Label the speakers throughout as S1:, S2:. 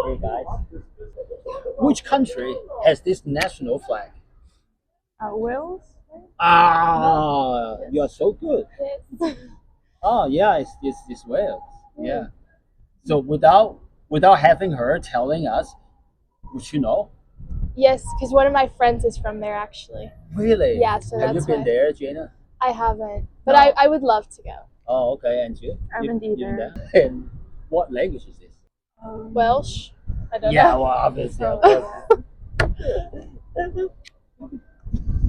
S1: three guys. Which country has this national flag?
S2: Wales?
S1: Ah, you are so good.
S2: Yes.
S1: Oh yeah, it's Wales. Yeah. So without having her telling us, would you know?
S2: Yes, because one of my friends is from there actually.
S1: Really?
S2: Yeah, so
S1: have you
S2: that's
S1: been
S2: why.
S1: there, Jana?
S2: I haven't, but
S1: No.
S2: I would love to go.
S1: Oh, okay. And you?
S2: I haven't
S1: You've been
S2: either.
S1: there? And what language is this?
S2: Welsh? I don't
S1: Yeah,
S2: know.
S1: well, obviously.
S2: Oh.
S1: Of course.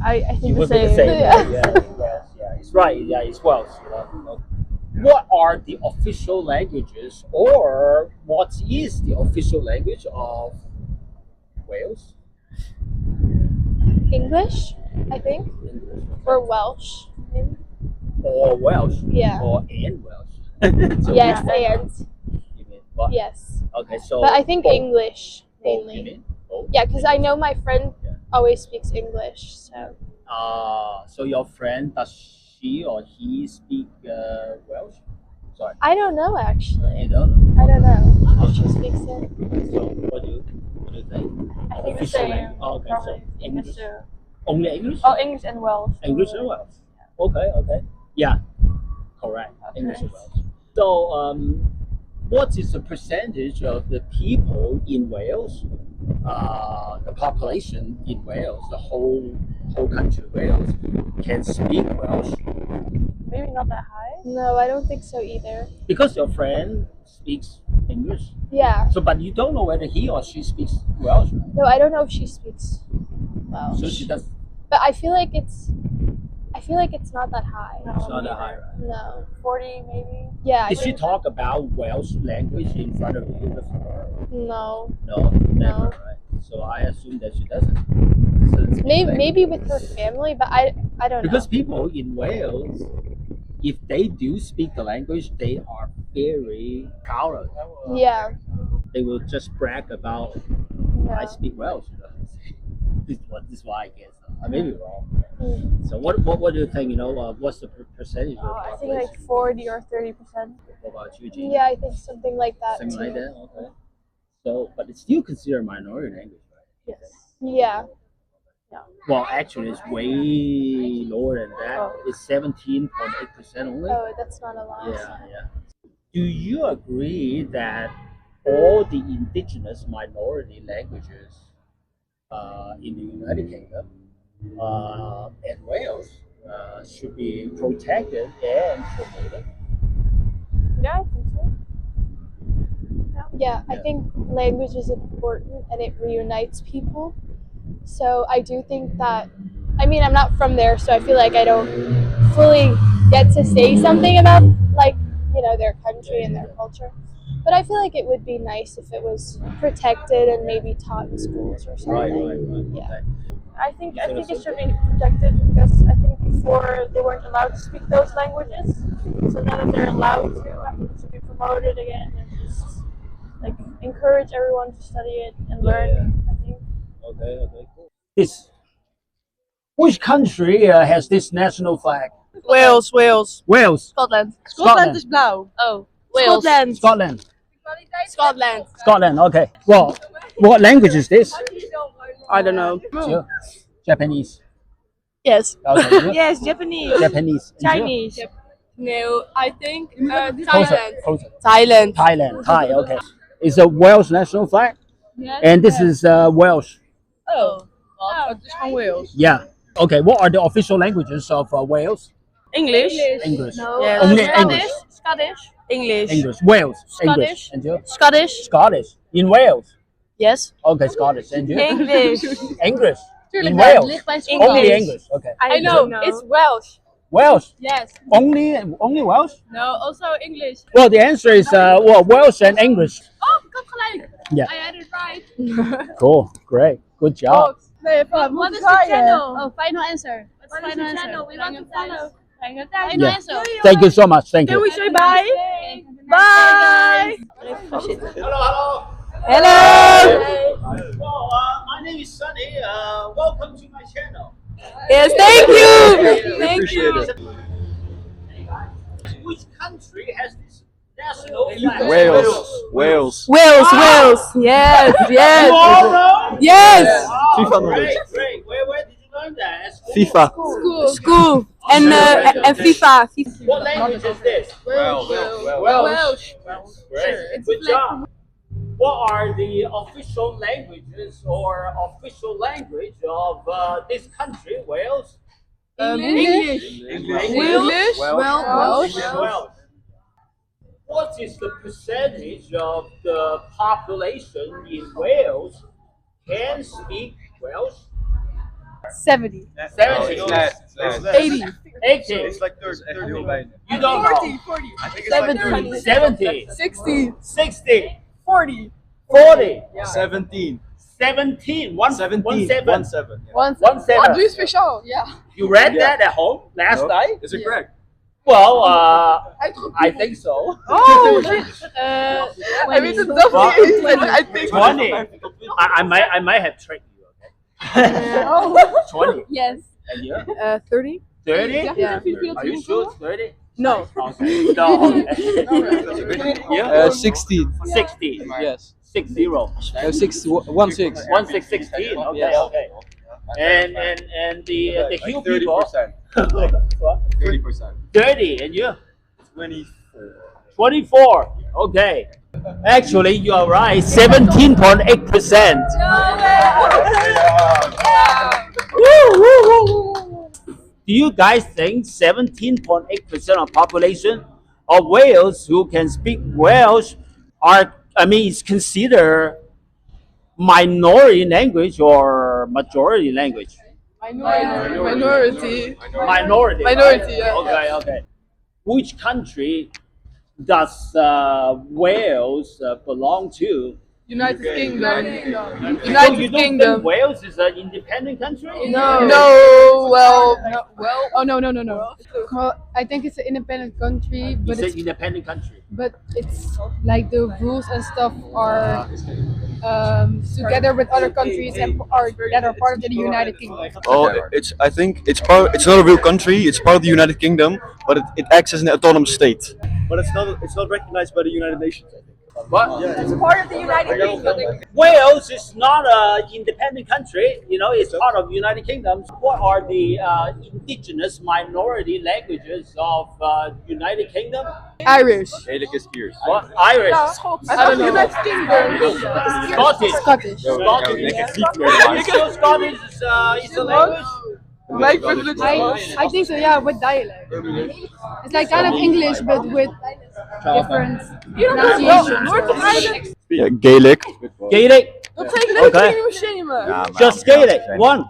S2: I
S1: You
S2: think the
S1: would be
S2: same.
S1: the same.
S2: Yeah.
S1: Right? Yeah, it's right. Yeah, it's Welsh. What are the official languages, or what is the official language of Wales?
S2: English, I think, or Welsh. Maybe.
S1: Or Welsh?
S2: Yeah.
S1: Or and Welsh? So
S2: Yes,
S1: which one?
S2: and
S1: You mean what?
S2: yes.
S1: Okay, so.
S2: But I think
S1: both.
S2: English
S1: Both, you
S2: mainly.
S1: mean? Both?
S2: Yeah, because I know my friend
S1: Yeah.
S2: always speaks English. So
S1: So your friend, does she or he speak Welsh? Sorry.
S2: I don't know actually.
S1: You don't know.
S2: I don't know if she speaks it.
S1: So what do you think?
S2: I think the
S1: Official
S2: same.
S1: language. Oh, okay, so
S2: Probably English too.
S1: only English?
S2: Oh, English and Welsh.
S1: English and Welsh. Okay. Yeah, correct.
S2: Okay.
S1: English and Welsh. So, what is the percentage of the people in Wales, the population in Wales, the whole country of Wales, can speak Welsh?
S2: Maybe not that high. No, I don't think so either.
S1: Because your friend speaks English.
S2: Yeah.
S1: So, but you don't know whether he or she speaks Welsh. Right?
S2: No, I don't know if she speaks Welsh.
S1: So she does.
S2: But I feel like it's not that high.
S1: It's not that high, right?
S2: No. 40 maybe. Yeah.
S1: Did she talk about Welsh language in front of you before?
S2: No.
S1: No, never, right? So I assume that she doesn't. So it's
S2: Maybe with her family, but I don't know.
S1: because people in Wales, if they do speak the language, they are very proud of it.
S2: Yeah.
S1: They will just brag about, I
S2: Yeah.
S1: speak Welsh. This is what I guess. I may be wrong.
S2: Mm.
S1: So what do you think? What's the percentage of
S2: I think
S1: population?
S2: like 40 or 30%.
S1: What about you, Gina?
S2: Yeah, I think something like that
S1: Something
S2: too.
S1: like that. Okay. So, but it's still considered minority language, right?
S2: Yes. Yeah.
S1: Well, actually, it's way lower than that.
S2: Oh.
S1: It's 17.8% only.
S2: Oh, that's not a lot.
S1: Yeah. Do you agree that all the indigenous minority languages in the United Kingdom and Wales should be protected and promoted?
S2: Yeah, I think so. Yeah, I think language is important and it reunites people. So I do think that, I mean, I'm not from there, so I feel like I don't fully get to say something about, like, their country and their culture. But I feel like it would be nice if it was protected and maybe taught in schools or something.
S1: Right.
S2: Yeah.
S1: Okay.
S3: I think it should be protected because I think before they weren't allowed to speak those languages, so now that they're allowed to, I think it should be promoted again and just like encourage everyone to study it and learn. I think.
S1: Okay, cool. Which country has this national flag?
S3: Wales.
S1: Wales.
S3: Scotland.
S1: Scotland
S3: is blauw.
S2: Oh, Wales.
S1: Scotland.
S2: Scotland.
S1: Okay. Well, what language is this?
S3: I don't know.
S1: Sure. Japanese.
S3: Yes.
S1: Okay. Good.
S3: Yes, Japanese.
S1: Japanese. And you?
S3: Chinese.
S2: No, I think
S1: Closer.
S3: Thailand.
S1: Thailand. Thai. Okay. It's a Welsh national flag,
S2: Yes.
S1: and this is Welsh.
S3: Oh. It's from Wales.
S1: Yeah. Okay. What are the official languages of Wales?
S3: English.
S1: English.
S2: No.
S3: Yes.
S1: Only
S2: Scottish.
S1: English.
S2: Scottish.
S3: English.
S1: English. Wales. English.
S2: Scottish.
S1: And you?
S3: Scottish.
S1: Scottish. In Wales.
S3: Yes.
S1: Okay. Scottish. And you?
S3: English.
S1: English.
S2: Tuurlijk,
S1: In
S2: dat
S1: Wales.
S2: ligt bij
S1: Only
S3: English.
S1: English. Okay.
S2: I know. It's Welsh.
S1: Welsh.
S2: Yes.
S1: Only Welsh.
S2: No, also English.
S1: Well, the answer is Welsh and English.
S2: Oh, ik had gelijk.
S1: Yeah.
S2: I had it right.
S1: Cool. Great. Good job.
S2: What is the channel? Oh, final answer. What's the final answer?
S3: channel? We want to follow.
S2: Final
S1: Yeah.
S2: answer.
S1: Thank you so much. Thank
S3: Can
S1: you.
S3: we say bye?
S2: Okay.
S3: Bye.
S1: Hello.
S3: Hello.
S1: Well, my name is Sunny. Welcome to my channel.
S3: Yes, thank you.
S1: Thank you. Which country has this national flag?
S4: Wales. Wales, Wales. Yes, yes.
S1: You all know?
S4: Yes.
S5: FIFA
S1: Great, great. Where did you learn that? At school?
S5: FIFA.
S4: School. And FIFA.
S1: What language is this? Welsh. Great. Good job. What are the official languages or official language of this country, Wales?
S4: English.
S1: English.
S4: Welsh.
S1: Welsh. What is the percentage of the population in Wales can speak Welsh?
S2: 70.
S1: 70.
S4: 80.
S1: 80.
S5: It's like 30.
S1: You don't know.
S4: 40.
S5: I think it's like
S1: 70.
S4: 60.
S1: 60.
S4: 40.
S1: 40.
S5: 17.
S1: 17. One,
S5: 17.
S1: one seven.
S5: 1 7. Yeah.
S1: One seven.
S4: Doe speciaal. Yeah.
S1: You read that at home last
S5: No?
S1: night?
S5: Is it correct?
S1: Well, I think so.
S4: Oh.
S2: I
S4: mean, it's definitely. I think.
S1: 20. I might have tricked you. Okay. 20.
S2: Yes.
S1: And you?
S4: 30.
S1: 30?
S4: Yeah.
S1: Are you sure it's 30?
S4: No.
S1: Okay. No. Okay. Yeah.
S5: 16.
S1: 60.
S5: Yes.
S1: 60.
S5: 6 1 6.
S1: 1 6 16. Okay.
S5: Yes.
S1: Okay. And the Hill people.
S5: 30%.
S1: 30. And you?
S5: 24.
S1: 24. Okay. Actually, you are right. 17.8%. Do you guys think 17.8% of population of Wales who can speak Welsh is considered minority language or majority language?
S4: Minority.
S1: Minority.
S4: Minority, yeah.
S1: Okay. Which country does Wales belong to?
S4: United Kingdom.
S1: So
S4: United
S1: you don't
S4: Kingdom.
S1: think Wales is an independent country?
S4: No. Oh no.
S2: Well, I think it's an independent country, but
S1: It's an independent country.
S2: it's like the rules and stuff are together with other countries and that are part of the United Kingdom.
S6: Well, I think it's not a real country. It's part of the United Kingdom, but it acts as an autonomous state.
S5: But it's not recognized by the United Nations, I think.
S1: What?
S4: It's part of the United Kingdom.
S1: Wales is not an independent country. You know, it's part of the United Kingdom. What are the indigenous minority languages of United Kingdom?
S4: Irish.
S5: Gaelic is fierce.
S1: What? Irish.
S4: I don't know. United Kingdom.
S1: Scottish.
S2: Scottish.
S1: Scottish is a language.
S4: Like privilege.
S2: I think so, yeah, with dialect. It's like kind of English, but with different pronunciations.
S6: Yeah, Gaelic.
S1: Gaelic.
S4: Okay.
S1: Just Gaelic. One.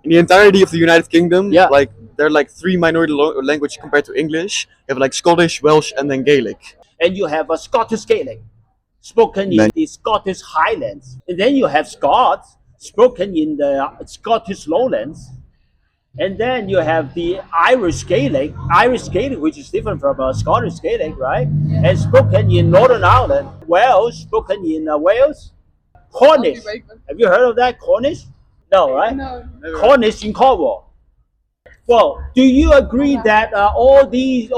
S6: In the entirety of the United Kingdom,
S1: Yeah.
S6: there are like 3 minority languages compared to English. You have like Scottish, Welsh, and then Gaelic.
S1: And you have a Scottish Gaelic spoken in the Scottish Highlands. And then you have Scots spoken in the Scottish Lowlands. And then you have the Irish Gaelic, which is different from Scottish Gaelic, right? And spoken in Northern Ireland. Welsh, spoken in Wales. Cornish. Have you heard of that? Cornish? No, right?
S2: No.
S1: Cornish in Cornwall. Well, do you agree that all the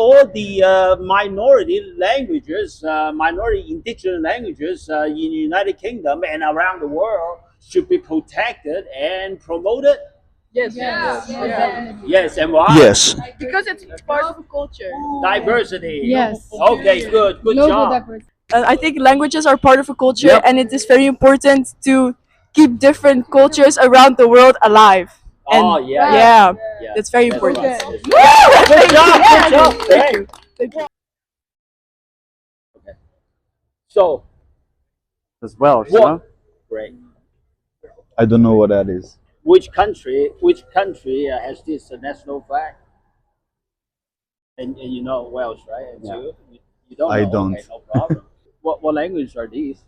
S1: minority languages, minority indigenous languages in the United Kingdom and around the world should be protected and promoted?
S4: Yes.
S1: Yes, and why?
S6: Yes.
S4: Because it's part of a culture.
S1: Diversity.
S2: Yes.
S1: Okay, good
S2: Global
S1: job.
S2: diversity.
S4: I think languages are part of a culture,
S1: Yep.
S4: and it is very important to keep different cultures around the world alive.
S1: Oh,
S4: And
S1: yeah.
S4: yeah,
S1: Yeah.
S4: that's very important.
S1: Good job. Great.
S4: Thank you.
S1: So,
S7: As Welsh,
S1: what?
S7: no?
S1: Great.
S6: I don't know what that is.
S1: Which country has this national flag? And you know Welsh, right? And
S7: Yeah.
S1: you don't know?
S6: I don't.
S1: Okay, no problem. what language are these?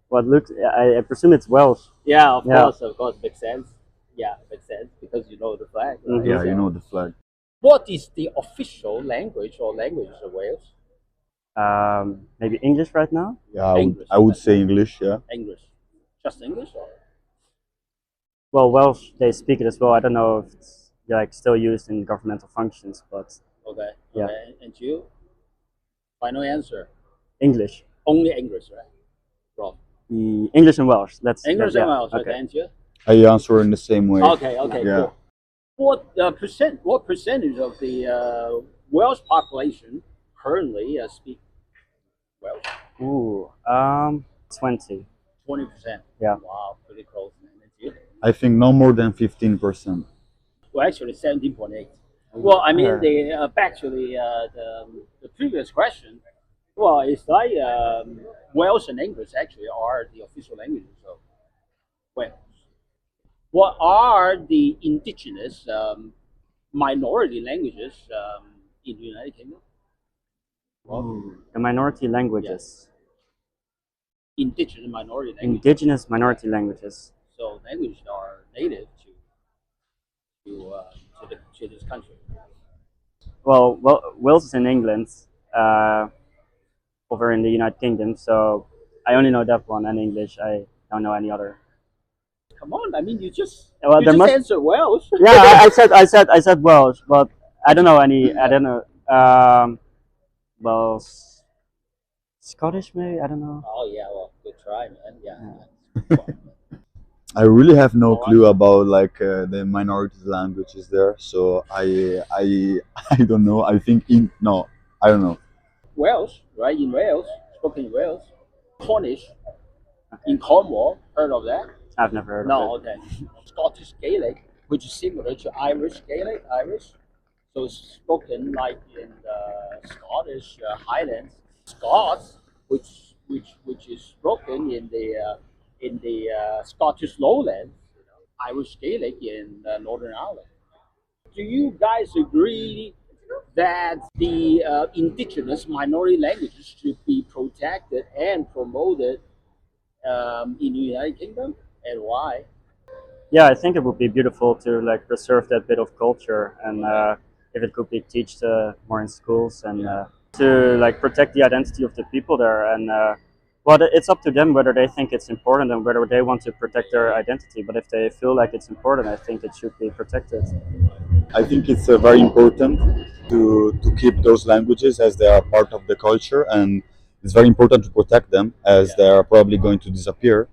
S7: Well, I presume it's Welsh.
S1: Yeah, of
S7: Yeah.
S1: course, makes sense. Yeah, makes sense because you know the flag. Right?
S7: Mhm.
S6: Yeah, you know the flag.
S1: What is the official language or languages of Wales?
S7: Maybe English right now.
S6: Yeah,
S1: English.
S6: I would say English. Yeah.
S1: English. Just English or?
S7: Well, Welsh, they speak it as well. I don't know if it's like still used in governmental functions, but
S1: Okay.
S7: Yeah.
S1: Okay. And you? Final answer.
S7: English.
S1: Only English, right? From
S7: The English and Welsh. That's
S1: English
S7: yeah,
S1: and Welsh.
S7: okay.
S1: And you?
S6: I answer in the same way.
S1: Okay,
S6: Yeah.
S1: cool. What percentage of the Welsh population currently speak Welsh?
S7: Ooh, 20.
S1: 20%.
S7: Yeah.
S1: Wow, pretty close. And you?
S6: I think no more than 15%.
S1: Well, actually, 17.8. Well, I mean,
S7: Yeah.
S1: back to the previous question. Well, it's like Welsh and English actually are the official languages of Wales. What are the indigenous minority languages in the United Kingdom?
S7: The minority languages.
S1: Indigenous minority languages.
S7: Indigenous minority languages.
S1: So languages are native to this country.
S7: Well, Wales is in England, over in the United Kingdom, so I only know that one and English. I don't know any other.
S1: Come on, I mean, you just
S7: Well,
S1: you
S7: there
S1: just
S7: must-
S1: answered Welsh.
S7: Yeah, I said Welsh, but I don't know any. I don't know. Well, Scottish maybe. I don't know.
S1: Oh yeah, well, good try, man. Yeah.
S6: I really have no clue about like the minority languages there, so I don't know. I think I don't know.
S1: Wales, right? In Wales, spoken in Wales. Cornish in Cornwall. Heard of that?
S7: I've never heard
S1: No,
S7: of it.
S1: okay. Scottish Gaelic, which is similar to Irish Gaelic, so it's spoken like in the Scottish Highlands. Scots, which is spoken in the Scottish Lowlands. Irish Gaelic in Northern Ireland. Do you guys agree that the indigenous minority languages should be protected and promoted in the United Kingdom, and why?
S7: Yeah, I think it would be beautiful to like preserve that bit of culture, and if it could be taught more in schools, and to like protect the identity of the people there. And well, it's up to them whether they think it's important and whether they want to protect their identity. But if they feel like it's important, I think it should be protected.
S6: I think it's very important to keep those languages as they are part of the culture, and it's very important to protect them as they are probably going to disappear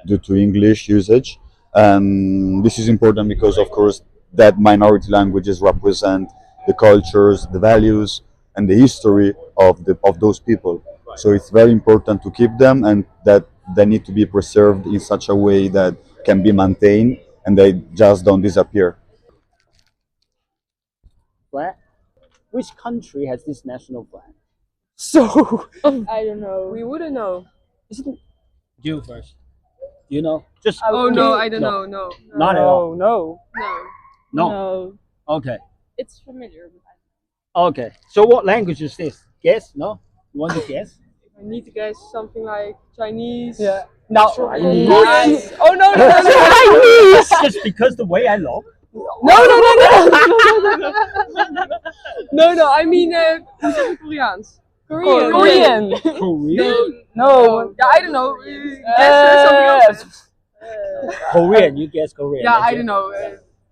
S6: due to English usage. And this is important because, of course, that minority languages represent the cultures, the values, and the history of those people. So it's very important to keep them, and that they need to be preserved in such a way that can be maintained and they just don't disappear.
S1: Flag? Which country has this national flag?
S4: So
S2: I don't know.
S4: we wouldn't know.
S1: You first. You know? Just
S4: Oh no, I don't
S1: No.
S4: know. No.
S1: Not at all.
S4: No.
S1: No.
S2: No.
S1: Okay.
S2: It's familiar.
S1: Okay. So what language is this? Guess? No? You want to guess?
S4: I need to guess something like Chinese.
S1: Yeah. No.
S4: Chinese. Oh no,
S1: Chinese. Just because the way I look.
S4: No. I mean, Koreaans.
S2: Korean.
S1: Korean.
S4: No. Yeah, I don't know. Guess something else.
S1: Korean. You guess Korean.
S4: Yeah,
S1: And
S4: I
S1: you?
S4: don't know.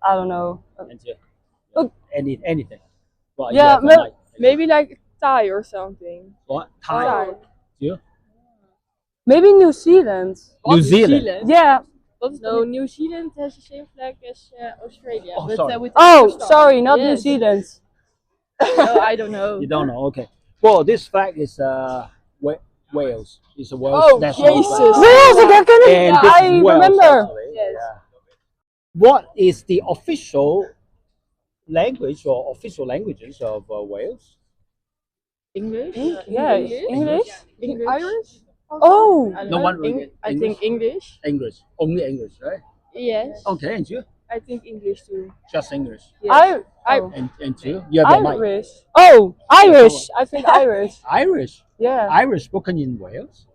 S2: I don't know.
S1: And you?
S2: Look.
S1: Anything. Well, you
S2: Yeah,
S1: have the mic.
S4: Maybe like Thai or something.
S1: What? Thai.
S4: Thai.
S1: You?
S2: Maybe New Zealand.
S1: New Zealand.
S2: Yeah.
S3: No, New Zealand has the same flag as Australia.
S1: Oh,
S3: but,
S1: sorry.
S3: with the
S2: Oh,
S3: star.
S2: sorry, not New
S3: Yes.
S2: Zealand.
S3: No, I don't know.
S1: You don't know? Okay. Well, this flag is Wales. It's a Wales
S4: Oh,
S1: national
S4: Jesus.
S1: flag.
S2: Wales,
S1: And this
S2: I
S1: is Wales,
S2: remember.
S1: actually.
S3: Yes.
S1: Yeah. What is the official language or official languages of Wales?
S3: English?
S2: Yeah,
S3: English?
S2: English.
S4: Irish?
S2: Oh,
S3: I don't
S1: No
S3: know.
S1: one will get
S4: I think English.
S1: English. Only English, right?
S3: Yes.
S1: Okay, and you?
S4: I think English too.
S1: Just English.
S3: Yes.
S1: And you? You have the mic.
S2: Irish. Oh, Irish. I think Irish.
S1: Irish.
S2: Yeah.
S1: Irish spoken in Wales?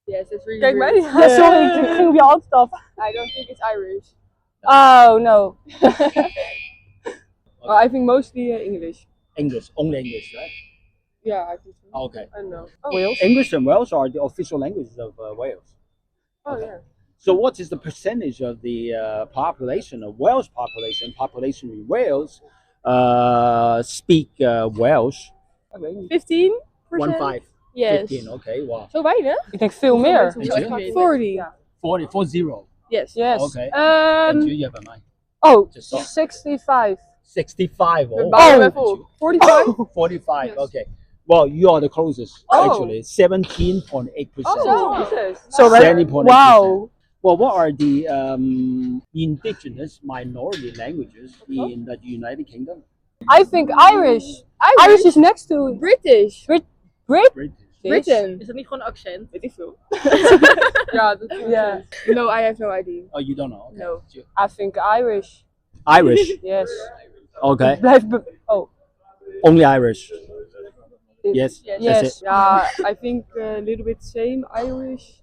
S3: Yes, it's really
S4: Kijk mij
S3: weird.
S4: niet.
S2: Ja, sorry, ik ging op je hand stappen.
S4: I don't think it's Irish.
S2: Oh, no.
S4: Well, I think mostly English.
S1: English. Only English, right?
S4: Yeah, I think so.
S1: Okay.
S4: I don't know.
S2: Wales.
S1: English and Welsh are the official languages of Wales.
S4: Oh yeah.
S1: So what is the percentage of the population of Welsh population in Wales speak Welsh?
S2: 15%?
S1: 1-5.
S2: Yes.
S1: 15, okay, wow.
S2: Zo weinig?
S4: Ik denk veel meer.
S1: En you?
S4: 40.
S1: 40, 40.
S2: Yes.
S4: Yes.
S1: Okay. En you, you have a mind.
S4: Oh,
S1: Just stop.
S4: 65.
S1: 65. Oh,
S4: Oh, 45?
S1: 45,
S2: Yes.
S1: okay. Well, you are the closest,
S4: Oh.
S1: actually. 17.8%.
S4: Oh,
S2: Jesus.
S4: so that,
S1: 70.8%.
S4: wow.
S1: Well, what are the indigenous minority languages in the United Kingdom?
S4: I think Irish. Irish is next to
S2: British.
S1: British.
S4: Britain.
S2: Is dat niet gewoon een accent? Weet ik veel.
S4: Yeah, yeah. No, I have no idea.
S1: Oh, you don't know? Okay.
S4: No. I think Irish.
S1: Irish.
S4: Yes.
S1: Okay.
S4: Oh.
S1: Only Irish. Yes. That's
S4: Yes.
S1: it.
S4: Yeah, I think a little bit same Irish.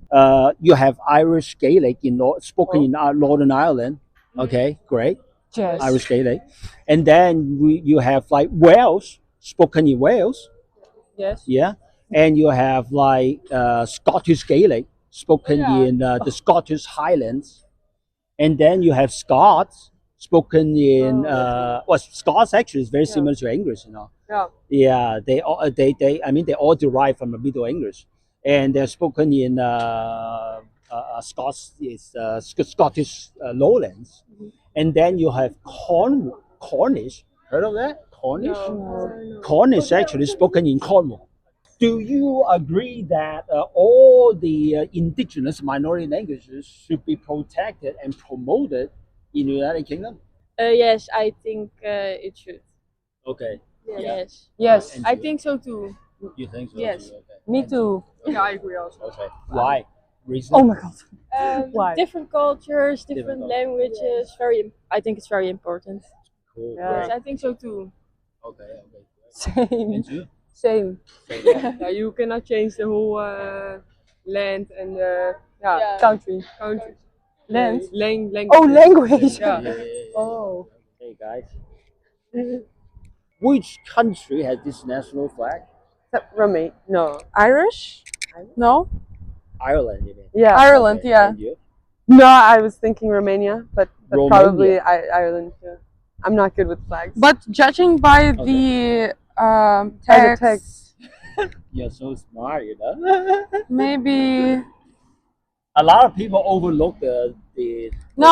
S1: You have Irish Gaelic spoken in Northern Ireland. Okay, great.
S4: Yes.
S1: Irish Gaelic. And then you have like Welsh spoken in Wales.
S4: Yes.
S1: Yeah. And you have like Scottish Gaelic spoken in the Scottish Highlands. And then you have Scots spoken in well, Scots actually is very similar to English, you know.
S4: Yeah.
S1: Yeah, they all derive from the Middle English, and they're spoken in Scots is Scottish lowlands, and then you have Cornish. Heard of that? Cornish.
S4: No.
S1: Cornish actually spoken in Cornwall. Do you agree that all the indigenous minority languages should be protected and promoted in the United Kingdom?
S2: Yes, I think it should.
S1: Okay.
S2: Yes.
S4: Yes,
S1: And
S4: I
S1: you?
S4: think so too.
S1: You think so?
S4: Yes.
S1: too? Okay.
S4: Me too. Yeah, I agree also.
S1: Okay. Why? Reason?
S4: Oh my god. Why?
S2: Different cultures, different
S1: Different
S2: languages. I think it's very important.
S1: Cool.
S4: Yes,
S1: Great.
S4: I think so too.
S1: Okay. Okay.
S4: Same.
S1: And you?
S4: Same.
S1: Same.
S4: Yeah, you cannot change the whole land and
S2: Yeah.
S4: country. Land. Language.
S3: Oh, language.
S4: Yeah.
S3: Oh.
S1: Okay, guys. Which country has this national flag?
S3: Romania. No. Irish? No?
S1: Ireland, you mean?
S3: Yeah.
S4: Ireland,
S1: Okay,
S4: yeah.
S1: and you?
S3: No, I was thinking Romania, but
S1: Romania.
S3: probably Ireland. Yeah. I'm not good with flags.
S4: But judging by
S1: Okay.
S4: the
S3: By the
S4: text,
S3: text.
S1: You're so smart, you know.
S4: maybe.
S1: A lot of people overlook the
S4: No,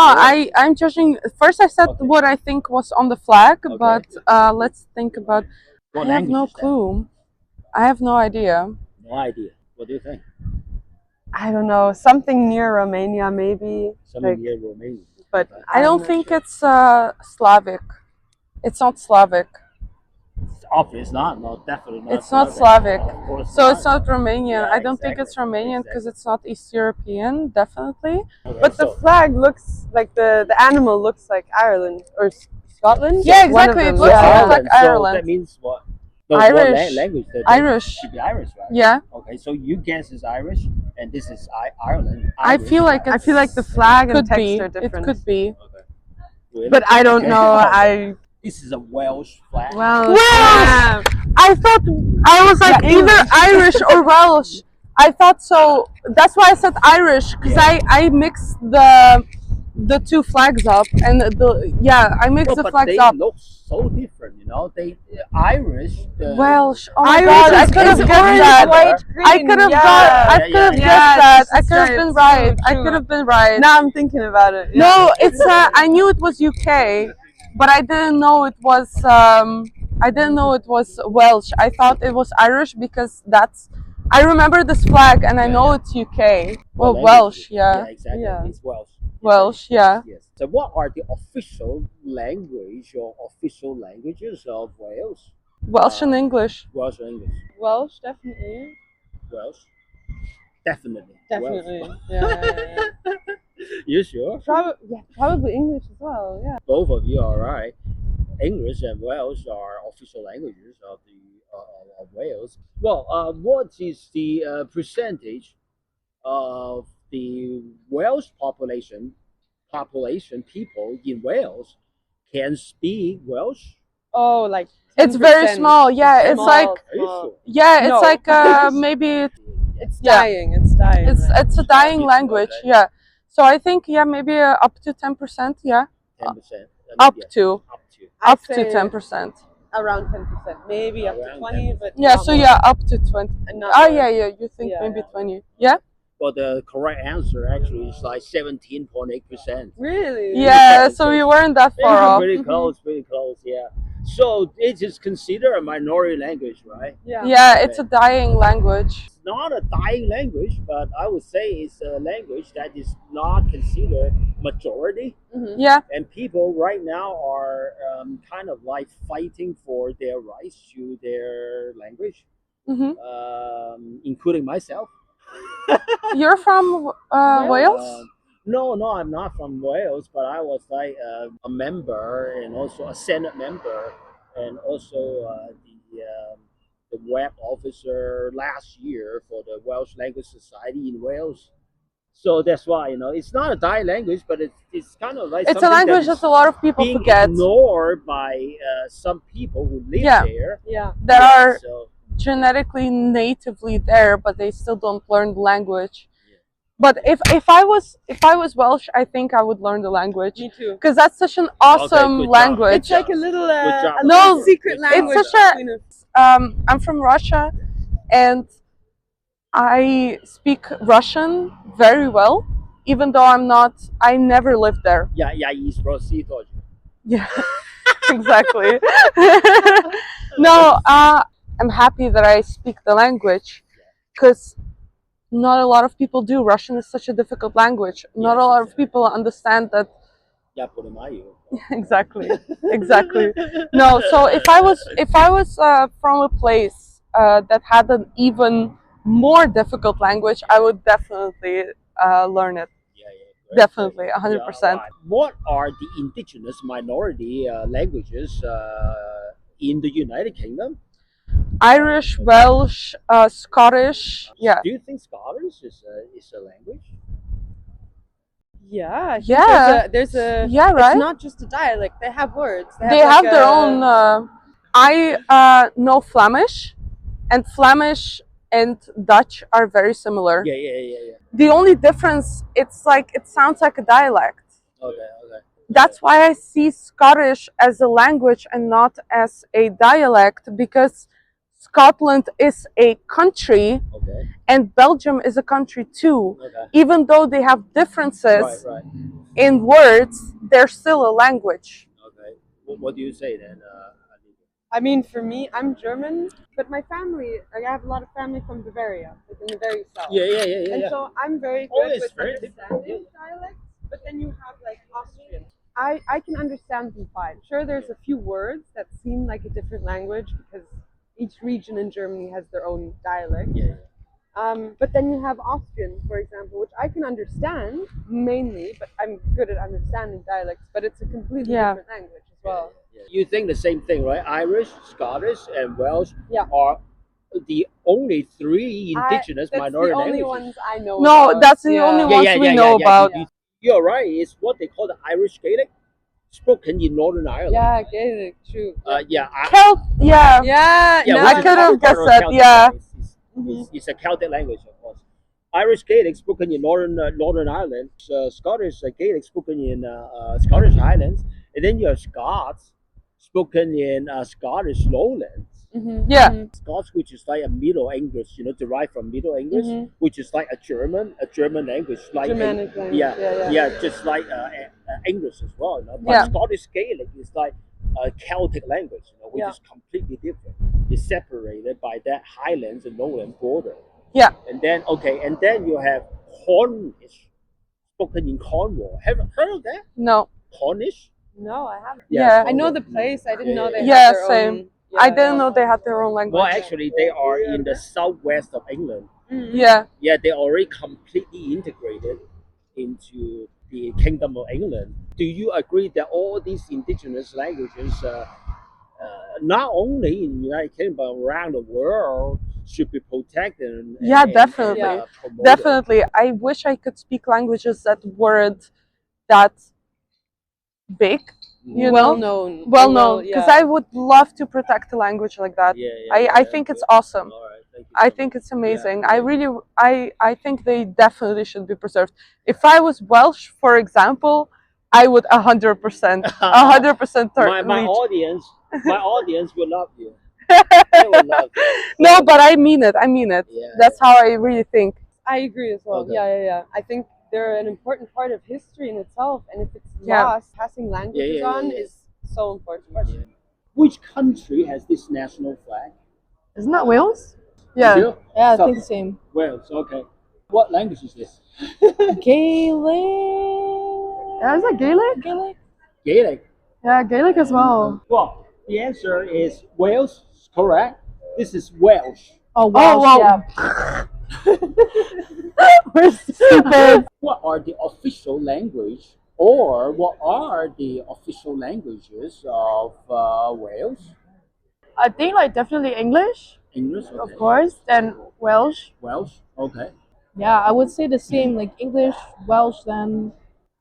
S4: I'm judging. First, I said
S1: Okay.
S4: what I think was on the flag,
S1: Okay.
S4: but let's think about.
S1: what
S4: I have
S1: language
S4: no
S1: is that?
S4: clue. I have no idea.
S1: No idea. What do you think?
S3: I don't know. Something near Romania, maybe.
S1: Something
S3: Like-
S1: near Romania.
S3: But
S1: Okay.
S4: I don't
S3: not
S4: think
S3: sure.
S4: it's Slavic. It's not Slavic.
S1: It's obvious not. No, definitely not.
S4: It's not Slavic.
S1: Of course
S4: So it's not Romanian.
S1: Yeah,
S4: I don't think it's
S1: exactly,
S4: Romanian because it's not East European, definitely.
S1: Okay,
S3: But the
S1: so-
S3: flag looks like the animal looks like Ireland or Scotland.
S4: Yeah,
S3: One of
S4: exactly. It
S3: them,
S4: looks
S3: yeah.
S4: like
S1: So
S4: Ireland.
S1: that means what? No,
S4: Irish.
S1: What language?
S4: Irish.
S1: Should be Irish, right?
S4: Yeah,
S1: Okay, so you guess is Irish, and this is Ireland.
S4: I
S1: Irish,
S4: feel like
S1: right?
S3: I feel like the flag and
S4: could
S3: text
S4: be.
S3: are
S4: It
S3: different.
S4: could be.
S1: Okay. Really?
S3: But I don't
S1: Okay.
S3: know.
S1: Okay.
S3: I
S1: This is a Welsh flag.
S3: well.
S4: Welsh! I thought I was like
S3: Yeah,
S4: either
S3: English.
S4: Irish or Welsh. I thought so. That's why I said Irish because I mixed the two flags up and I mixed the
S1: But
S4: flags
S1: they
S4: up.
S1: look so different, you know. They Irish.
S4: Welsh. Oh my
S3: Irish
S4: god! I
S3: is-
S4: could have
S3: is
S4: guessed
S3: orange,
S4: that.
S3: white,
S4: I
S3: green,
S4: could have
S3: yeah.
S4: got. I
S1: Yeah,
S4: could have
S1: yeah,
S4: guessed
S3: yeah.
S4: that.
S3: Yes,
S4: I could have
S3: it's
S4: been
S3: true,
S4: right. I
S3: true.
S4: could have been right.
S3: Now I'm thinking about it. Yeah.
S4: No, it's I knew it was UK, but I didn't know it was Welsh. I thought it was Irish because I remember this flag and I know it's UK. Well,
S1: language
S4: Welsh,
S1: is-
S4: yeah.
S1: exactly.
S3: Yeah.
S1: It's Welsh.
S4: Welsh, yeah.
S1: Yes. So, what are the official language or official languages of Wales?
S4: Welsh and English.
S1: Welsh or English?
S3: Welsh, definitely.
S1: Welsh. Definitely.
S3: Definitely.
S1: Welsh.
S3: Yeah.
S1: You sure?
S3: Probably English as well. Yeah.
S1: Both of you are right. English and Welsh are official languages of the of Wales. Well, what is the percentage of the Welsh population people in Wales can speak Welsh?
S3: Oh, like.
S4: It's very
S3: 10%.
S4: small. Yeah, it's
S3: Small,
S4: like
S1: Are you
S3: small.
S1: sure?
S4: yeah, it's
S3: No.
S4: like maybe
S3: It's
S4: Yeah.
S3: dying. It's dying.
S4: it's a dying
S1: It's
S4: language.
S1: okay.
S4: Yeah. So I think maybe up to 10%. Yeah,
S1: 10%.
S4: up
S1: Yeah,
S4: to
S1: up to.
S4: up
S3: I'd
S4: to
S3: say-
S4: 10%.
S8: around 10%, maybe up to
S1: Around
S8: 20, but
S4: Yeah,
S8: not
S4: so
S8: more.
S4: yeah, up to 20.
S8: Not
S4: Oh
S8: more.
S4: yeah, you think
S8: Yeah,
S4: maybe
S8: yeah.
S4: 20. Yeah?
S1: But the correct answer actually is like 17.8%.
S8: Really?
S4: Yeah,
S1: Yeah,
S4: so we weren't that far
S1: Yeah,
S4: off.
S1: pretty close, yeah. So it is considered a minority language, right?
S8: Yeah.
S4: Yeah, it's a dying language.
S1: It's not a dying language, but I would say it's a language that is not considered majority.
S4: Yeah,
S1: And people right now are kind of like fighting for their rights to their language, including myself.
S4: you're from Wales?
S1: No, I'm not from Wales, but I was like a member and also a Senate member, and also the web officer last year for the Welsh Language Society in Wales. So that's why it's not a dying language, but it's kind of like
S4: It's a
S1: something
S4: language
S1: that is
S4: that a lot of people
S1: being
S4: forget.
S1: ignored by some people who live
S4: Yeah.
S1: there.
S8: Yeah.
S4: That are
S1: So
S4: genetically natively there, but they still don't learn the language. But if I was Welsh, I think I would learn the language
S8: Me too.
S4: because that's such an awesome
S1: good job.
S4: language.
S8: It's like a little,
S1: Good job.
S8: a little
S4: No,
S8: secret
S1: it's
S8: language.
S4: such a-
S8: between us.
S4: I'm from Russia, and I speak Russian very well, even though I never lived there.
S1: я из России тоже.
S4: Yeah, exactly. No, I'm happy that I speak the language because not a lot of people do. Russian is such a difficult language. Not a lot of people understand that.
S1: Я понимаю.
S4: Exactly, exactly. No, so if I was from a place that had an even more difficult language, I would definitely learn it.
S1: Great,
S4: Definitely,
S1: great.
S4: 100%.
S1: Yeah, right. What are the indigenous minority languages in the United Kingdom?
S4: Irish, Welsh, Scottish. Yeah.
S1: Do you think Scottish is a language?
S8: Yeah. I think
S4: Yeah.
S8: There's a.
S4: Yeah, right?
S8: It's not just a dialect. They have words.
S4: They have their own. I know Flemish, and Flemish and Dutch are very similar.
S1: Yeah.
S4: The only difference, it's like it sounds like a dialect.
S1: Okay.
S4: That's why I see Scottish as a language and not as a dialect, because Scotland is a country
S1: Okay.
S4: and Belgium is a country too.
S1: Okay.
S4: Even though they have differences
S1: Right.
S4: in words, they're still a language.
S1: Okay. What do you say then?
S8: I mean, for me, I'm German, but my family, like, I have a lot of family from Bavaria, like in the very south.
S1: Yeah.
S8: And so I'm very
S1: Oh,
S8: good
S1: it's
S8: with
S1: very
S8: understanding dialects, but then you have like Austrian. I can understand them fine. Sure, there's a few words that seem like a different language because each region in Germany has their own dialect.
S1: Yeah.
S8: But then you have Austrian, for example, which I can understand mainly, but I'm good at understanding dialects, but it's a completely different language as well.
S1: You think the same thing, right? Irish, Scottish, and Welsh
S8: Yeah.
S1: are the only three indigenous minority
S8: That's the only
S1: languages.
S8: ones I know
S4: No,
S8: about.
S4: that's the only ones we know about.
S1: You're right. It's what they call the Irish Gaelic, spoken in Northern Ireland.
S8: Yeah, Gaelic, true.
S4: Celt, yeah.
S8: Yeah,
S1: Yeah,
S8: no,
S1: which
S4: I
S1: is
S4: could have
S1: part
S4: guessed
S1: of
S4: that,
S1: Celtic.
S4: yeah.
S1: It's a Celtic language, of course. Irish Gaelic spoken in Northern Ireland, Scottish Gaelic spoken in Scottish Highlands, and then you have Scots spoken in Scottish Lowlands.
S4: Yeah.
S1: Scots, which is like a Middle English, derived from Middle English, which is like a German language, like
S8: Germanic language.
S1: yeah, just like English as well. But
S4: Yeah.
S1: Scottish Gaelic is like a Celtic language, which is completely different. It's separated by that Highlands and Lowland border.
S4: Yeah.
S1: And then you have Cornish, spoken in Cornwall. Have you heard of that?
S4: No.
S1: Cornish?
S8: No, I haven't.
S4: Yeah.
S8: I know the place. I didn't know they
S4: Yeah,
S8: had their
S4: same.
S8: own.
S4: I didn't know they had their own language.
S1: Well, actually, they are in the southwest of England.
S4: Yeah.
S1: Yeah, they're already completely integrated into the Kingdom of England. Do you agree that all these indigenous languages, not only in the United Kingdom but around the world, should be protected?
S4: Definitely.
S1: Promoted?
S4: Definitely. I wish I could speak languages that weren't that big.
S8: Well known.
S4: Well known, because I would love to protect a language like that. I think it's awesome.
S1: All right, thank you
S4: I
S1: so
S4: think
S1: much.
S4: it's amazing.
S1: Yeah.
S4: I think they definitely should be preserved. If I was Welsh, for example, I would 100%, 100%
S1: my audience will love you. They will love you.
S4: No, but I mean it. I mean it.
S1: Yeah,
S4: That's how I really think.
S8: I agree as well.
S1: Okay.
S8: Yeah. I think they're an important part of history in itself, and if it's
S4: Yeah.
S8: lost, passing languages on is so important.
S1: Yeah. Which country has this national flag?
S4: Isn't that Wales? Yeah.
S1: You?
S2: Yeah, I
S1: So-
S2: think the same.
S1: Wales. Okay. What language is this?
S2: Gaelic.
S4: Yeah, is that Gaelic?
S2: Gaelic.
S1: Gaelic.
S4: Yeah, Gaelic as well.
S1: Well, the answer is Wales. Correct. This is Welsh.
S2: Oh wow.
S4: wow.
S2: Yeah.
S4: We're stupid.
S1: What are the official language, or what are the official languages of Wales?
S3: I think like definitely English,
S1: English. Okay.
S3: of course, then Welsh.
S1: Welsh. Okay.
S2: Yeah, I would say the same, like English, Welsh, then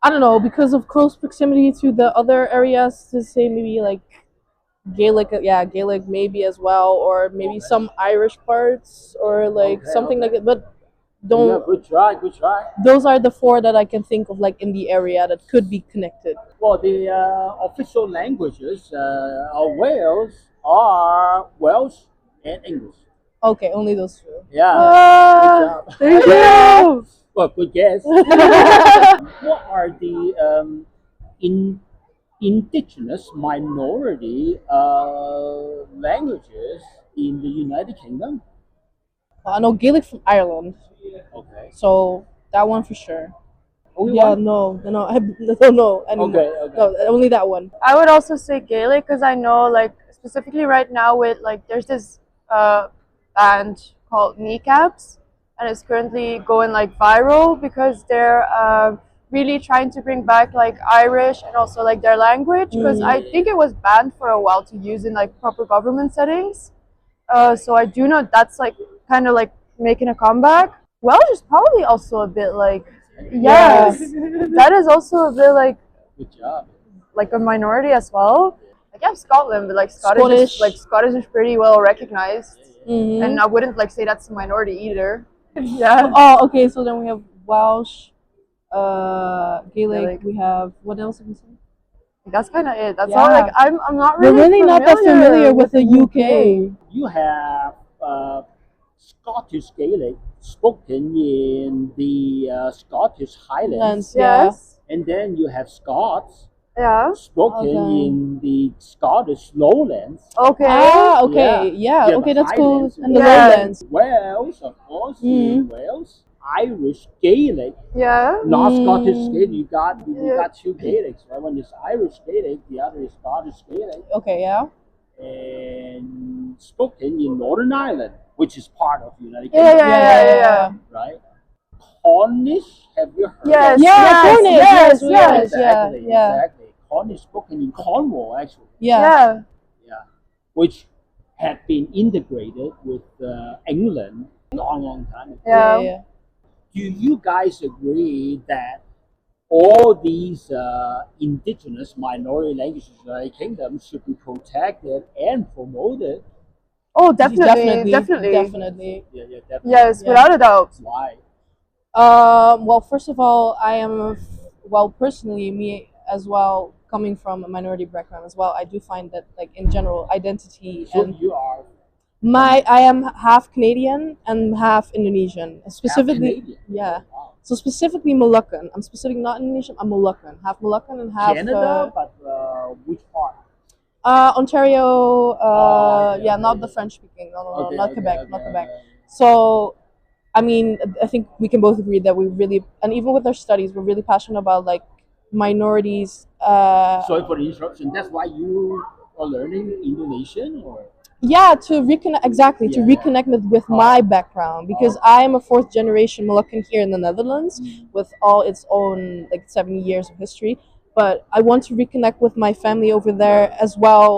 S2: I don't know, because of close proximity to the other areas, to say maybe like Gaelic, yeah, Gaelic maybe as well, or maybe some Irish parts, or like
S1: Okay,
S2: something
S1: okay.
S2: like that. But
S1: Yeah,
S2: don't.
S1: good try. Good try.
S2: Those are the four that I can think of, like in the area that could be connected.
S1: Well, the official languages of Wales are Welsh and English.
S2: Okay, only those two.
S1: Yeah.
S4: Ah,
S1: Good job.
S4: there you go.
S1: Well, good guess. What are the indigenous minority languages in the United Kingdom?
S2: I know Gaelic from Ireland,
S1: Okay.
S2: so that one for sure.
S1: Only
S2: Yeah,
S1: one?
S2: no, I don't know anymore.
S1: Okay. Okay.
S2: No, only that one.
S3: I would also say Gaelic because I know like specifically right now with like there's this band called Kneecaps, and it's currently going like viral because they're really trying to bring back like Irish and also like their language, because I think it was banned for a while to use in like proper government settings. So I do know that's like kind of like making a comeback. Welsh is probably also a bit like, yes, that is also a bit
S1: Good job.
S3: like a minority as well. Like you have Scotland, but like Scottish is pretty well recognized,
S2: Mhm.
S3: and I wouldn't like say that's a minority either. Yeah.
S2: Oh, okay. So then we have Welsh, Gaelic.
S3: Gaelic.
S2: We have what else have we said?
S3: That's kind of it. That's
S2: Yeah.
S3: all. Like I'm not
S2: We're
S3: really
S2: really not that familiar with the UK.
S1: You have Scottish Gaelic spoken in the Scottish Highlands,
S3: Yes.
S1: and then you have Scots
S3: Yeah.
S1: spoken
S2: Okay.
S1: in the Scottish Lowlands.
S3: Okay.
S2: Ah, okay.
S1: Yeah,
S2: Yeah. Okay,
S1: the
S2: that's cool.
S1: Highlands,
S2: And the
S3: yeah.
S2: lowlands.
S1: Wales, of course, in Wales. Irish Gaelic,
S3: Yeah.
S1: not Scottish Gaelic. You
S3: Yeah.
S1: got two Gaelics, right? One is Irish Gaelic, the other is Scottish Gaelic,
S2: Okay, yeah.
S1: and spoken in Northern Ireland, which is part of the United
S3: Yeah.
S1: Kingdom,
S3: Yeah.
S1: right? Cornish, have you heard?
S3: Yes.
S1: of
S2: Yeah,
S3: Yes,
S2: Cornish.
S3: yes,
S2: Yes,
S3: yes.
S1: Exactly,
S2: yeah.
S1: exactly. Cornish spoken in Cornwall, actually.
S2: Yeah.
S3: Yeah.
S1: Yeah, which had been integrated with England a long time ago.
S3: Yeah.
S1: Do you guys agree that all these indigenous minority languages in the United Kingdom should be protected and promoted?
S3: Oh, definitely.
S2: Definitely.
S1: Yeah, definitely.
S3: Yes,
S2: Yeah.
S3: without a doubt.
S1: Why?
S2: Well, first of all, I am, well, personally, me as well, coming from a minority background as well, I do find that, like, in general, identity
S1: So
S2: and
S1: you are
S2: I am half Canadian and half Indonesian. Specifically,
S1: Canadian.
S2: yeah.
S1: Wow.
S2: So specifically Moluccan. I'm specifically not Indonesian, I'm Moluccan. Half Moluccan and half
S1: Canada, but which part?
S2: Ontario,
S1: okay,
S2: yeah,
S1: okay,
S2: not
S1: yeah.
S2: the French speaking, no,
S1: Okay,
S2: not
S1: okay,
S2: Quebec,
S1: okay,
S2: not
S1: okay,
S2: Quebec.
S1: okay.
S2: So, I mean, I think we can both agree that we really, and even with our studies, we're really passionate about like minorities.
S1: Sorry for the interruption. That's why you are learning Indonesian, or
S2: Yeah, to reconnect, exactly, to
S1: Yeah, yeah.
S2: reconnect with my background, because I am a fourth generation Moluccan here in the Netherlands with all its own like 70 years of history. But I want to reconnect with my family over there as well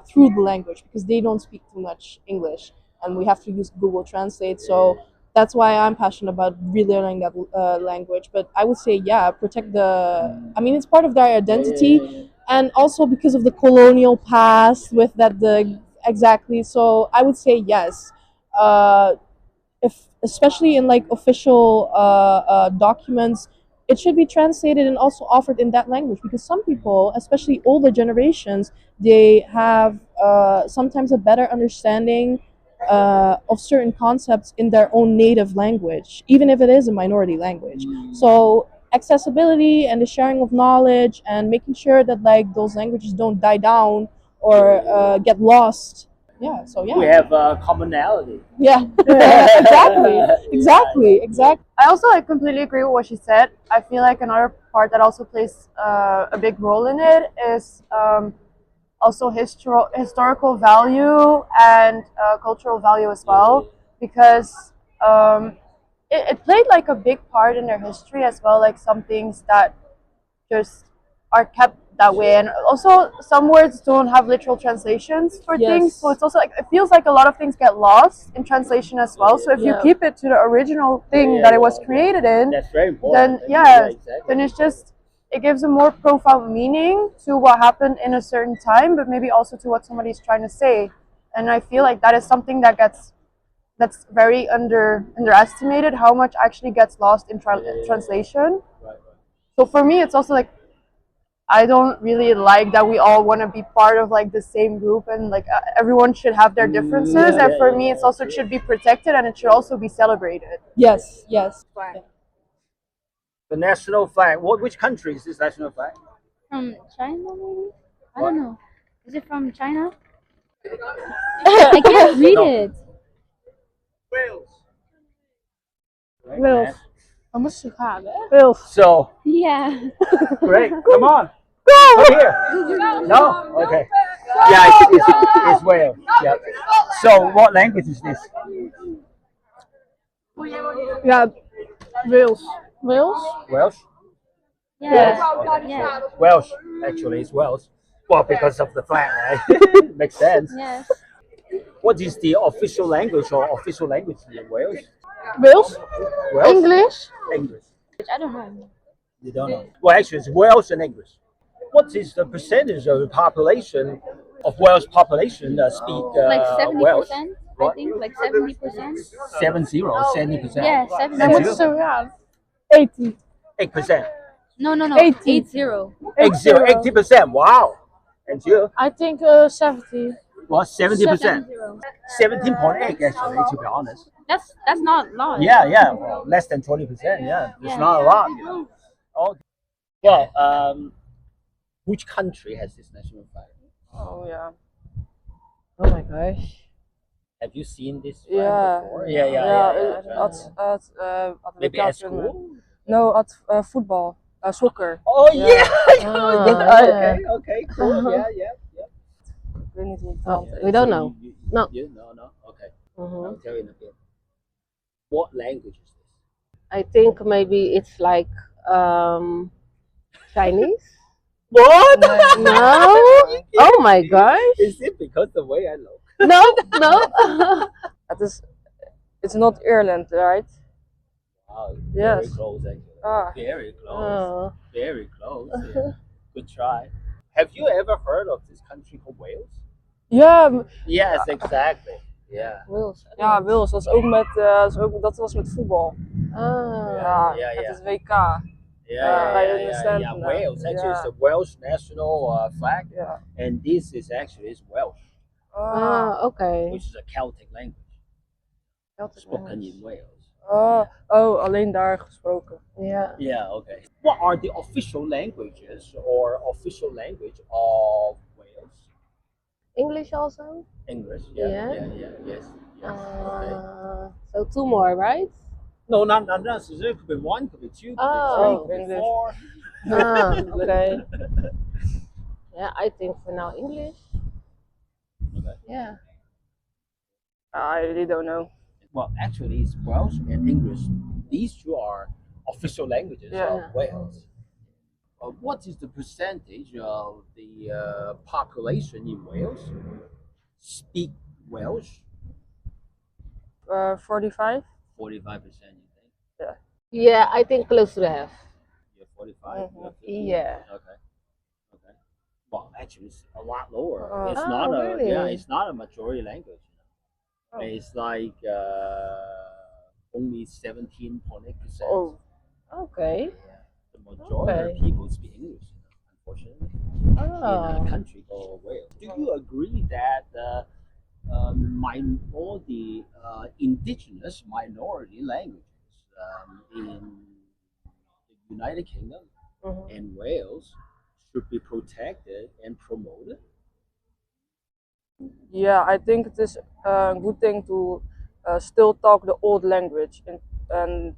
S2: through the language, because they don't speak too much English and we have to use Google Translate. So that's why I'm passionate about relearning that language. But I would say, yeah, protect I mean, it's part of their identity.
S1: Yeah.
S2: And also because of the colonial past with that exactly. So I would say yes. If especially in like official documents,
S9: it should be translated and also offered in that language, because some people, especially older generations, they have sometimes a better understanding of certain concepts in their own native language, even if it is a minority language. So accessibility and the sharing of knowledge and making sure that like those languages don't die down or get lost. Yeah, so yeah.
S1: We have commonality.
S9: Yeah, exactly.
S3: I also like completely agree with what she said. I feel like another part that also plays a big role in it is also historical value and cultural value as well, because it played like a big part in their history as well. Like some things that just are kept that way, and also some words don't have literal translations for things, so it's also like it feels like a lot of things get lost in translation as well. So if you keep it to the original thing that it was created in,
S1: that's very important.
S3: then then it's just, it gives a more profound meaning to what happened in a certain time, but maybe also to what somebody's trying to say. And I feel like that is something that's very underestimated, how much actually gets lost in translation. So for me, it's also like, I don't really like that we all want to be part of like the same group, and like everyone should have their differences. And for me, it's also, it should be protected and it should also be celebrated.
S9: Yes.
S1: The national flag. Which country is this national flag?
S10: From China, maybe? I don't know. Is it from China? I can't read it.
S1: Wales.
S9: Wales.
S1: So
S10: Yeah.
S1: great. Come on. Come here. No? Okay. Yeah, it's Wales. Yeah. So what language is this?
S9: Yeah, Wales.
S1: Welsh?
S10: Yeah. Yeah.
S1: Welsh. Actually, it's Welsh. Well, because of the flag, right? Makes sense.
S10: Yes.
S1: What is the official language or official language in Wales?
S9: Wales.
S1: Welsh?
S9: English.
S1: English.
S10: I don't know.
S1: You don't know? Well, actually, it's Welsh and English. What is the percentage of the population of Welsh population speak
S10: Like
S1: Welsh?
S10: 70%, I think. Like 70%.
S1: 70%.
S10: Yeah, 70%.
S9: And what's so yeah? 80.
S1: 8%.
S10: No.
S9: 80.
S10: 80.
S1: 80%. Wow. And you?
S9: I think 70.
S1: Well, 70%.
S10: 70.
S1: 17.8 actually, to be honest.
S10: That's not a lot.
S1: Yeah. Well, less than 20%. Yeah, it's not a lot. You know? Okay. Well, which country has this national flag?
S4: Oh yeah. Oh my gosh.
S1: Have you seen this flag before? Yeah. Maybe at school?
S4: No, at football, soccer.
S1: Oh yeah. Okay. Cool.
S4: Uh-huh.
S1: Yeah.
S11: We don't know. No.
S1: No. Okay. I'll tell you in a bit. What language is this?
S11: I think maybe it's like Chinese.
S1: What?
S11: No. Oh my gosh.
S1: Is it because the way I look?
S11: No.
S4: It's not Ireland, right?
S1: Wow.
S4: Yes.
S1: Very close actually.
S4: Ah.
S1: Very close.
S11: Oh.
S1: Very close. Yeah. Good try. Have you ever heard of this country called Wales?
S4: Ja,
S1: Yes, exactly. Yeah.
S11: Wales.
S4: ja, Wales. Dat was met voetbal.
S11: Ah.
S4: Ja, het is WK.
S1: Yeah. Wales. Actually, it's the Welsh national flag.
S4: Ja.
S1: And this is actually Welsh,
S11: Ah, okay.
S1: which is a Celtic language spoken in Wales.
S4: Alleen daar gesproken.
S11: Yeah.
S1: Yeah, okay. What are the official languages or official language of Wales?
S11: English also?
S1: English.
S11: Yeah.
S1: Yes.
S11: So two more, right?
S1: No, not necessarily. It could be one, could be two, could
S11: Oh.
S1: be three, could be four.
S11: Okay. Yeah, I think for now English.
S1: Okay.
S11: Yeah.
S4: I really don't know.
S1: Well, actually, it's Welsh and English. These two are official languages of Wales. What is the percentage of the population in Wales speak Welsh?
S4: 45?
S1: 45%, you think?
S4: Yeah.
S11: Yeah, I think close to half.
S1: Yeah, 45.
S11: Mhm.
S1: you're 50.
S11: Yeah.
S1: Okay. Well, actually, it's a lot lower.
S4: Oh.
S1: It's
S11: Oh,
S1: not a
S11: really?
S1: it's not a majority language.
S4: Oh.
S1: It's like only 17.8%.
S11: Oh. Okay.
S1: majority of people speak English, unfortunately, in a country called Wales. Do you agree that all the indigenous minority languages in the United Kingdom and Wales should be protected and promoted?
S12: Yeah, I think it is a good thing to still talk the old language, and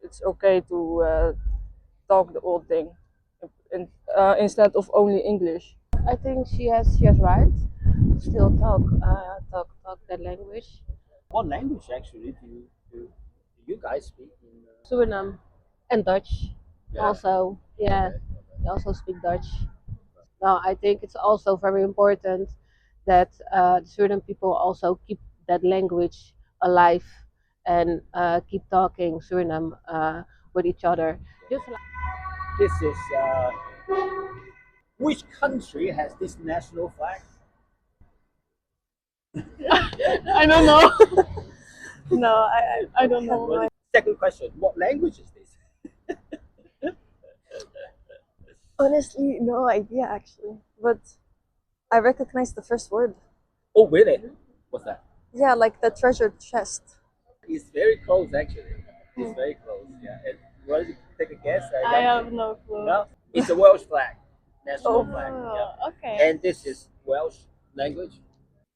S12: it's okay to talk the old thing instead of only English.
S11: I think she has right. Still talk that language.
S1: What language actually do you guys speak in?
S11: Suriname and Dutch.
S1: Yeah.
S11: Also, yeah, we also speak Dutch. No, I think it's also very important that Suriname people also keep that language alive and keep talking Suriname with each other. Just like
S1: This is which country has this national flag?
S3: I don't know. No, I don't know.
S1: Second question: what language is this?
S13: Honestly, no idea actually, but I recognize the first word.
S1: Oh, really? What's that?
S13: Yeah, like the treasure chest.
S1: It's very close, actually. It's very close. Yeah. And you want to take a guess?
S3: I have no clue.
S1: No, it's a Welsh flag, national flag. Yeah.
S3: Okay.
S1: And this is Welsh language.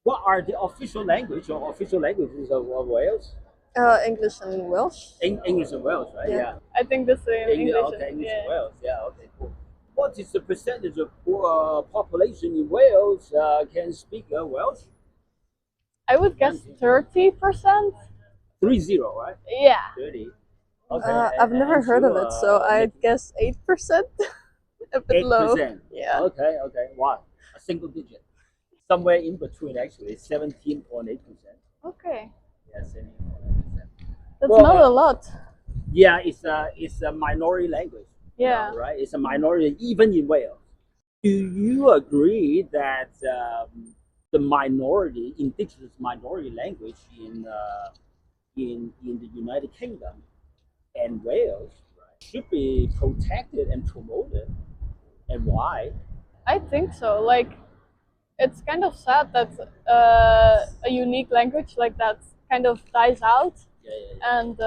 S1: What are the official languages of Wales?
S13: English and Welsh.
S1: English and Welsh, right?
S13: Yeah.
S3: I think the same. English.
S1: Okay, English
S3: Yeah.
S1: and Wales. Yeah. Okay. Cool. What is the percentage of population in Wales can speak Welsh?
S3: I would guess 30%.
S1: 30, right?
S3: Yeah.
S1: 30. Okay.
S13: I've never
S1: and
S13: heard
S1: you,
S13: of it, so I'd guess 8%. A bit
S1: 8%.
S13: low. Yeah.
S1: Okay. Wow. A single digit. Somewhere in between, actually, 17.8%.
S3: Okay.
S1: Yeah, 17.8%.
S3: That's not a lot.
S1: Yeah, it's a minority language.
S3: Yeah.
S1: Right. It's a minority even in Wales. Do you agree that the indigenous minority language in the United Kingdom and Wales, right, should be protected and promoted, and why?
S3: I think so. Like, it's kind of sad that a unique language like that kind of dies out.
S1: Yeah.
S3: And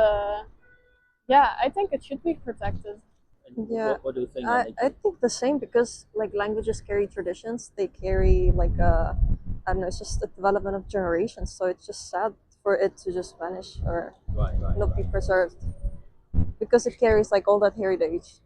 S3: yeah, I think it should be protected.
S1: And
S13: Yeah,
S1: what do you think?
S13: I think the same, because like languages carry traditions. They carry like I don't know. It's just the development of generations. So it's just sad for it to just vanish or not be preserved, because it carries like all that heritage.